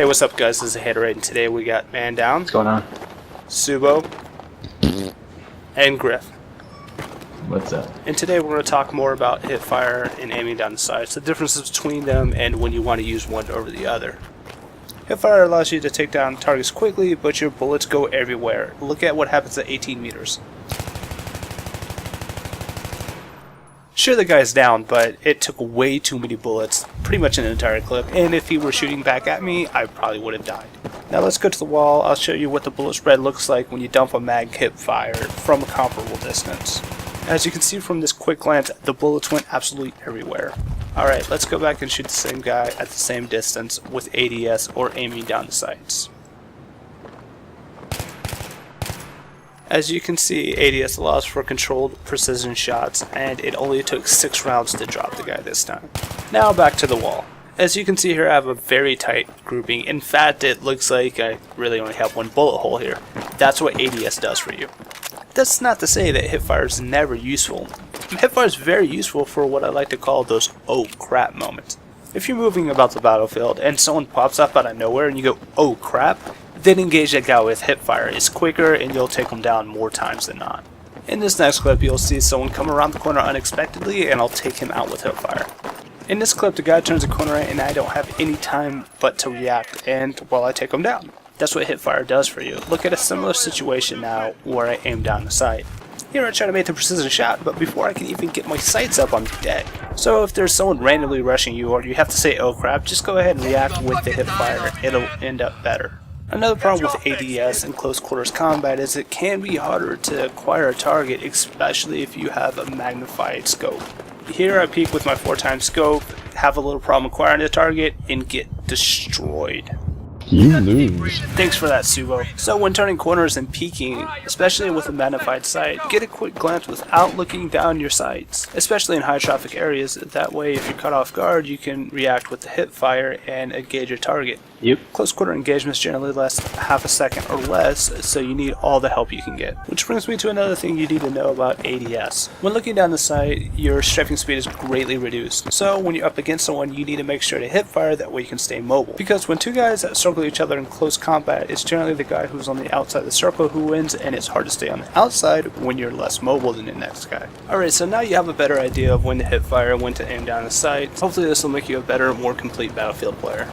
what's up guys, this is Haterade, and today we got Man Down, What's going on? Subo, and Griff. What's up? And today we're going to talk more about Hipfire and aiming down the sights, the differences between them, and when you want to use one over the other. Hipfire allows you to take down targets quickly, but your bullets go everywhere. Look at what happens at 18 meters. Sure, the guy's down, but it took way too many bullets, pretty much an entire clip, and if he were shooting back at me, I probably would have died. Now let's go to the wall. I'll show you what the bullet spread looks like when you dump a mag Hipfire from a comparable distance. As you can see from this quick glance, the bullets went absolutely everywhere. Alright, let's go back and shoot the same guy at the same distance with ADS or aiming down the sights. As you can see, ADS allows for controlled precision shots, and it only took 6 rounds to drop the guy this time. Now back to the wall. As you can see here, I have a very tight grouping. In fact, it looks like I really only have one bullet hole here. That's what ADS does for you. That's not to say that Hipfire is never useful. Hipfire is very useful for what I like to call those oh crap moments. If you're moving about the battlefield and someone pops up out of nowhere and you go oh crap, then engage that guy with Hipfire. It's quicker and you'll take him down more times than not. In this next clip, you'll see someone come around the corner unexpectedly and I'll take him out with Hipfire. In this clip, the guy turns a corner and I don't have any time but to react, and well, I take him down. That's what Hipfire does for you. Look at a similar situation now where I aim down the sight. Here I try to make the precision shot, but before I can even get my sights up, I'm dead. So if there's someone randomly rushing you or you have to say oh crap, just go ahead and react with the Hipfire. It'll end up better. Another problem with ADS in close quarters combat is it can be harder to acquire a target, especially if you have a magnified scope. Here I peek with my 4x scope, have a little problem acquiring the target, and get destroyed. You lose. Thanks for that, Subo. So when turning corners and peeking, especially with a magnified sight, get a quick glance without looking down your sights, especially in high traffic areas. That way, if you're caught off guard, you can react with the Hipfire and engage your target. Yep. Close quarter engagements generally last half a second or less, so you need all the help you can get. Which brings me to another thing you need to know about ADS. When looking down the sight, your strafing speed is greatly reduced. So when you're up against someone, you need to make sure to Hipfire, that way you can stay mobile. Because when two guys circle each other in close combat, it's generally the guy who's on the outside of the circle who wins, and it's hard to stay on the outside when you're less mobile than the next guy. Alright, so now you have a better idea of when to Hipfire and when to aim down the sight. Hopefully this will make you a better, more complete Battlefield player.